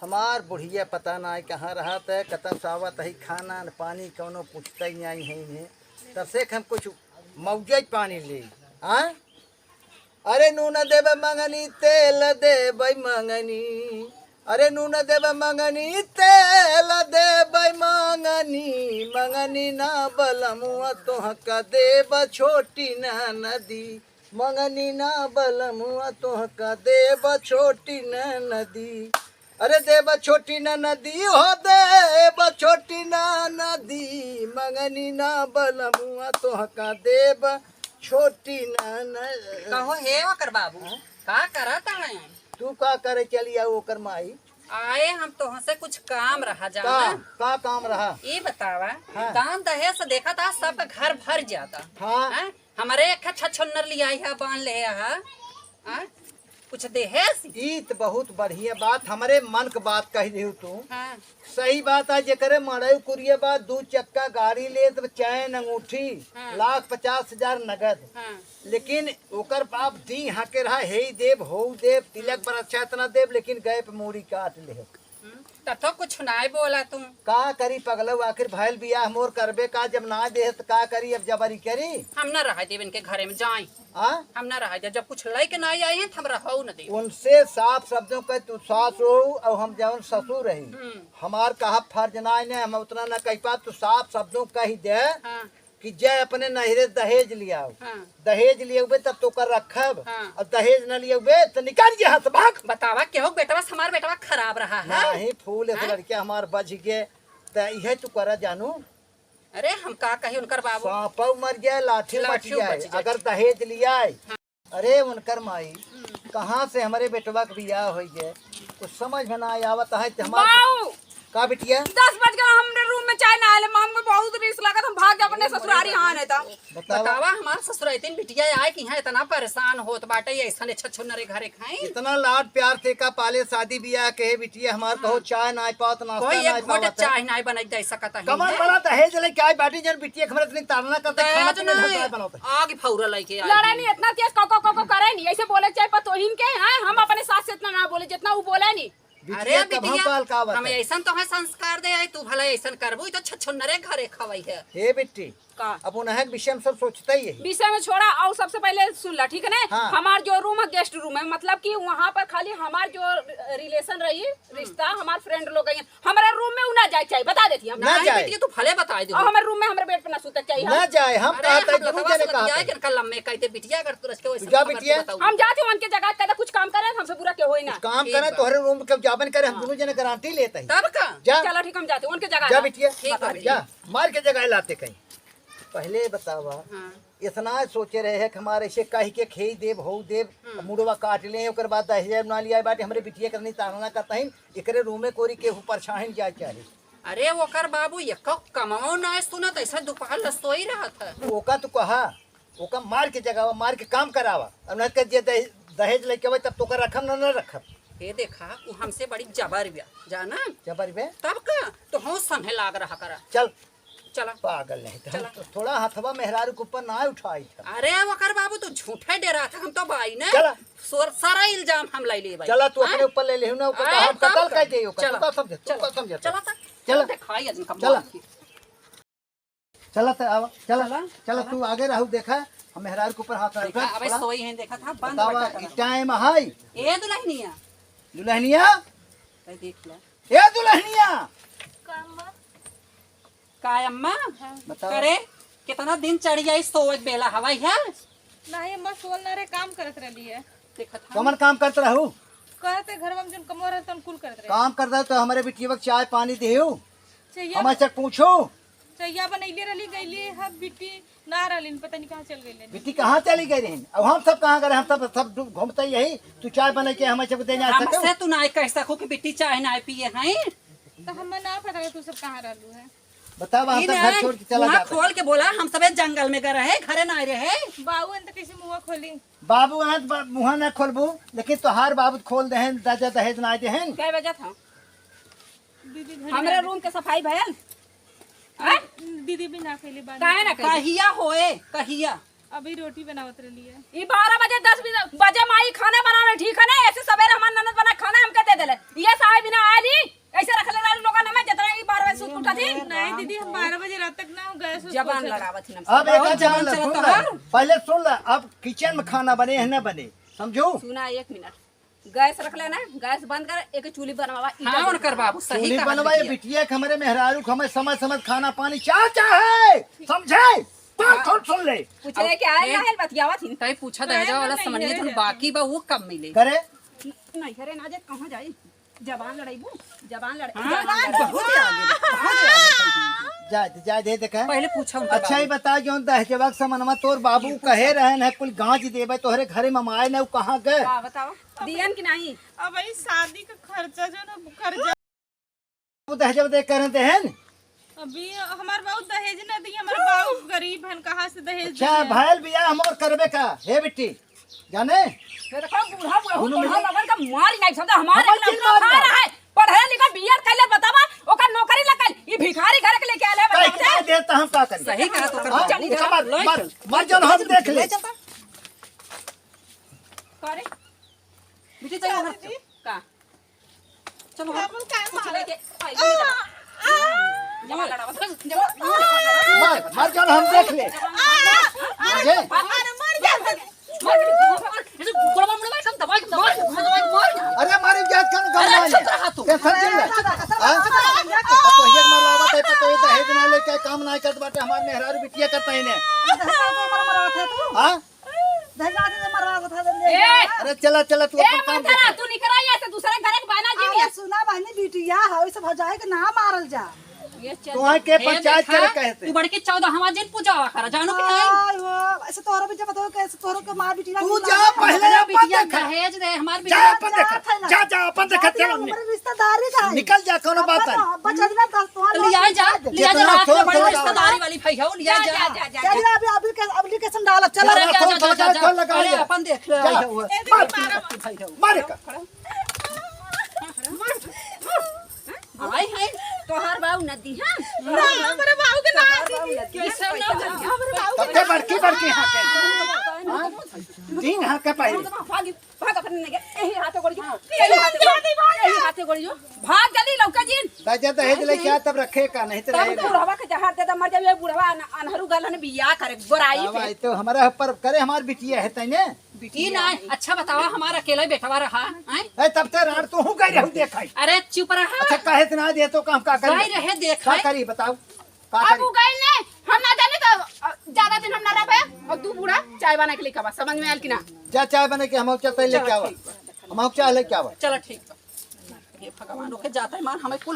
हमार बुढ़िया पता ना कहाँ रहा था, कतम सावत ही खाना न पानी कौनो पूछता ही नहीं है इन्हें। तब से हम कुछ मौजा पानी ले। हाँ, अरे नून देव मंगनी तेल देव मंगनी, अरे नून देव मंगनी तेल देव मंगनी, मंगनी ना बलमुआ तोहका देव छोटी ना नदी, मंगनी ना बलमुआ तोहका देव छोटी ना नदी। अरे देव छोटी ना नदी हो देव छोटी ना नदी, मंगनी ना बलमुआ तोहका देव छोटी ना कहो हे ओकर बाबू का करत है? तू का करे चली आओ ओकर माई। आए हम तोह से कुछ काम रहा का जाना। का काम रहा? ये बतावा, हाँ। दान दहेज से देखा था सबका घर भर जाता। हाँ। हाँ? हमारे एक छछुन्नर लिया है बांध ले है। हाँ? कुछ दहेज। ई त बहुत बढ़िया बात, हमारे मन के बात कह दी तू। हाँ। सही बात है, जेकरे मड़ई कुरिया बात 2 चक्का गाड़ी ले तो चैन अंगूठी हाँ। 1,50,000 नगद। हाँ। लेकिन ओकर बाप दी हाके रहा हे देव हो देव तिलक पर अच्छा इतना देव, लेकिन गए पे मूड़ी काट ले। तब तो कुछ नहीं बोला तुम। का करी पगलव, आखिर भैल बियाह मोर करबे का, जब ना दे तो का करी, अब जबरी करी। हम न रह देव इनके घरे में जाए। हाँ, हम न रह दे, जब कुछ लेके नहीं आए हैं तो हम रहो न दे। उनसे साफ शब्दों का तू सास हो और हम जवन ससुर रही, हमार कहा फर्ज ना है, हम उतना ना कह पा, तू साफ शब्दों कह दे हाँ। कि जय अपने नहरे दहेज लिया। हाँ। दहेज लिए तब तो कर रखब, हाँ। और दहेज न लिए तो निकाल जे हाथ भाग। बतावा क्यों बेटवा हमार बेटवा खराब रहा है? नहीं फूल ऐसे लड़के हमार बच गए तो यह तू कर जानू। अरे हम का कही उनकर बाबू सांपव मर जाए लाठी बच लाठियों जाए बच जाए। अगर दहेज लिया। अरे उनकर माई कहाँ से हमारे बेटवा के बियाह हो गए, कुछ समझ में ना आवत है हमारे का बिटिया। 10 बज गए, हमने रूम में चाय ना आले, हमको बहुत रिस्क लगा, हम भाग जा अपने ससुरारी। हां नहीं था बतावा हमार ससुर इतनी बिटिया आए कि यहाँ इतना परेशान होत बाटे, ऐसा ने छछुन्नरे घरे खाई। इतना लाड प्यार से का पाले शादी बियाह के बिटिया हमार कहो चाय ना पावत नाश्ता कोई ना एक घोट पावत। चाय नहीं बनाई दे सकता है। कमर बड़ा दहेज ले क्या बाटी जन बिटिया हमरे इतनी ताड़ना करते खाना दहेज पीना नहीं, ढंग बनाते। आग फौरा लेके आई। लड़ाई नहीं इतना तेज को करे नहीं, ऐसे बोले चाहे पतोहिन के हैं। हम अपने सास से इतना ना बोले जितना वो बोले नहीं। अरे बिटिया कब हम पाल का बिटिया हम बता। ऐसा तो है संस्कार दे आई, तू भला ऐसा करबू तो छछुन्नरे घरे खवाई है। हे बिट्टी का अब उन्हें विषय में सब सोचता ही है। विषय में छोड़ा, और सबसे पहले सुन ला, ठीक है ना? हाँ। हमार जो रूम है गेस्ट रूम है, मतलब कि वहाँ पर खाली हमार जो रिलेशन रही रिश्ता, हमार फ्रेंड लोग हैं, हमारे रूम में ना जाए चाहिए, बता देती हम। ना नहीं जाए। बिटिया तू भले बता दे। और हमारे रूम में हमारे बेड पे ना सोता चाहिए। ना जाए हम अरे कहते हम हैं लतवा जने से कहते बतियाए कि लम्मे कहते बिटिया अगर तू रस्ते वैसे जा बिटिया। हम जाते हैं उनके जगह कहते कुछ काम करें, हमसे बुरा क्यों होई ना। काम ठीक करे बा। तोहरे रूम कब जाबन करे, हम दोनों जने गारंटी लेते हैं। तब का जा चलो ठीक, हम जाते हैं उनके जगह जा ना। बिटिया ठीक बा जा मार के जगह लाते कहीं। पहले बतावा हाँ। इतना सोचे रहे है कि हमारे ऐसे कह के खेई देव हो देव मुड़वा काट ले, ओकर बाद दहेज ना लिया बाटे हमरे बिटिया करनी तारना करता है, एकरे रूम में कोरी के ऊपर छाहिन जाए चाहे। अरे ओकर बाबू एक कमाओ ना सुनत, ऐसा दोपहर लसोई रहा था। ओका तो कहा ओका मार के जगह मार के काम करावा, अब न के जे दहेज लेके आवे तब तो कर रखम ना रखब। ये देखा वो हमसे बड़ी जबर बिया जाना। जबर बे तब का तो हो सन्हे लाग रहा करा। चल चला पागल नहीं तो हम चला। तो थोड़ा हथवा मेहरारू के ऊपर ना उठाई था। अरे वकर बाबू तू झूठे डेरा था, हम तो बाई ने चला। सारा इल्जाम हम लाई ले भाई। चला तू अपने ऊपर ले लेहु ना, ओकर आए, हम कतल तब कह देयो चला। का समझ तू का समझ चला था चला। दिखाई अजन का चला। चला चला तो आवा चला चला। चला तू आगे रहू देखा हम मेहरारू के ऊपर हाथ देखा अबे रखा। सोई है, देखा था बंद बतावा बटा ई टाइम हाय ए दुल्हनिया दुल्हनिया, कहीं देख ला ए दुल्हनिया का अम्मा बताओ। करे कितना दिन चढ़ जाई सोच बेला हवाई है। नहीं अम्मा सोल ना रे, काम करत रही है। देखा था कमर काम करते रहू, कहते घर में जन कमो रहता कुल करत रहे। काम करता है तो हमारे बिटिया को चाय पानी देहू, चाहिए हमारे से पूछो चाहिए बनैले रही गईली हम बिट्टी ना रही, पता नहीं कहाँ चल गई। बिट्टी कहाँ चली गई रही। अब हम सब कहाँ गए, हम सब घूमते यही, तू चाय बना के हमें सब दे जा सके। हमसे तू ना कह सको कि बेटी चाय ना पिए हैं। तो हमें ना पता है तू सब कहाँ रहलू है। बताओ हम सब घर छोड़ के चला वहाँ जाते। खोल के बोला हम सब जंगल में गए रहे, घरे ना रहे। बाबू तो कैसे मुँह खोली। बाबू मुँह न खोलबू, लेकिन तोहार बाबू खोल दहन दादा दहेज ना देहन। क्या वजह था? दीदी घर हमारे रूम के सफाई भयल दीदी भी ना खेली बात। काहे ना कही? कहिया होए कहिया अभी रोटी बनावत रही है। ये 12 बजे 10 बजे माई खाना बनावे, ठीक है ना? ऐसे सवेरे हमार ननद बना खाना हमके दे देले, ये साहब बिना आली बतियावत थी अब एक बहुत जान जान ले, चला सुन तो ले, हार। पहले सुन ले, अब किचन में खाना बने है न बने, समझो। सुना 1 मिनट गैस रख लेना गैस बंद कर एक चूल्ही बनवा हाँ उनकर बाबू सही चूल्ही कहा बनवाए बिटिया। बिटिया के हमारे मेहरारू को हमें समझ समझ खाना पानी चाहे समझे, तो सुन ले पूछले के आए ना बतियावत थी तई पूछा दहेजा वाला समझिए तुम बाकी बा वो कब मिले करे। नहीं करे ना जे कहां जाई जबान लड़ाईबू जबान लड़ाई हाँ, जबान बहुत ही आगे बहुत ही आगे जा दे देखा। पहले पूछा उनका अच्छा ही बता जो दहेजवा के समनमा तोर बाबू कहे रहे न कुल गांज देबे तोहरे घरे में माए न कहां गए। हां बताओ दियन कि नहीं अब भाई शादी का खर्चा जो ना खर्चा वो दहेजवा दे कर रहे हैं। अभी हमार बाबू दहेज ना दी हमार बाबू गरीब हन कहाँ से दहेज अच्छा भैल बिया हमर करबे का हे बेटी जाने देखो बूढ़ा बूढ़ा लगन का मारी नहीं समझा हमारे हमार लड़का जिम्मा खा रहा है पढ़े लिखा बीएड कैले बतावा ओकर नौकरी लगल ई भिखारी घर के लेके आले कई बताओ क्या देता हम का करें। सही कहा तो कर हाँ, चली देखा मर जन हम देख ले। करे बेटी चलो का चलो पूछले के आई जमा लड़ा मर जन हम देख ले समझे। अरे मारी जात का गंगा ले टेंशन चिल ले हां तो ये मरवावा ते तो ये दहेज ना लेके काम ना करत बाटे हमार मेहरारू बिटिया करता ही ने। हां अरे चला चला तू ए अपन काम मंथरा देख। तू निकराई ऐसे दूसरे घर के बना जी अरे सुना बहनी बिटिया है सब हो जाए कि ना मारल जा ये चल तू के पंचायत करे कहते तू बड़के 14 हमार दिन पूजा करा जानो कि नहीं आय हो ऐसे तोहरा भी जब बताओ कैसे तोहरा के मां बिटिया तू जा पहले अपन बिटिया देखा दहेज दे हमार जा बिटिया अपन देखा जा अपन देखा चल हमारे रिश्तेदारी का है निकल जा कोनो बात है। बच्चा ना तो लिया जा जितना रात सोच में बड़ी सोच रिश्तेदारी वाली भई हो लिया जा जा जा जा चल अभी एप्लीकेशन डाल चल अरे जरा जा थोड़ा जा जा थोड़ा लगा अरे लिया। अपन देख ले जा। हुआ मारे का आई है तोहार बाऊ नदी हां हमारे बाबू के ना कैसे ना सबके बड़की बड़की हां के तीन हां के पहले भाग भाग अपने ने यही हाथे गोड़ी यही हाथे गोड़ी भाग जल्दी लौका जी राजा दहेज लेके आ तब रखे का नहीं तो तब रहेगा। बुढ़वा के जहार दे मर जावे बुढ़वा अनहरू गलन बियाह करे गोराई अब आई तो हमारा पर करे हमार बिटिया है तने ई ना अच्छा बतावा हमारा अकेला बेटवा रहा हैं ए तब ते रात तू हूं गई रहू देखई। अरे चुप रहा अच्छा काहे इतना दे तो काम का गाय करी रहे देख का करी बताओ का अब करी। गई ने हम ना जाने तो ज्यादा दिन हम ना रह पाए और तू बूढ़ा चाय बना के लेके आवा समझ में आयल कि ना जा चाय बने के हम चलते लेके आवा हम चाय लेके आवा। चलो ठीक बा ये भगवान के जाता है मार हमें कुल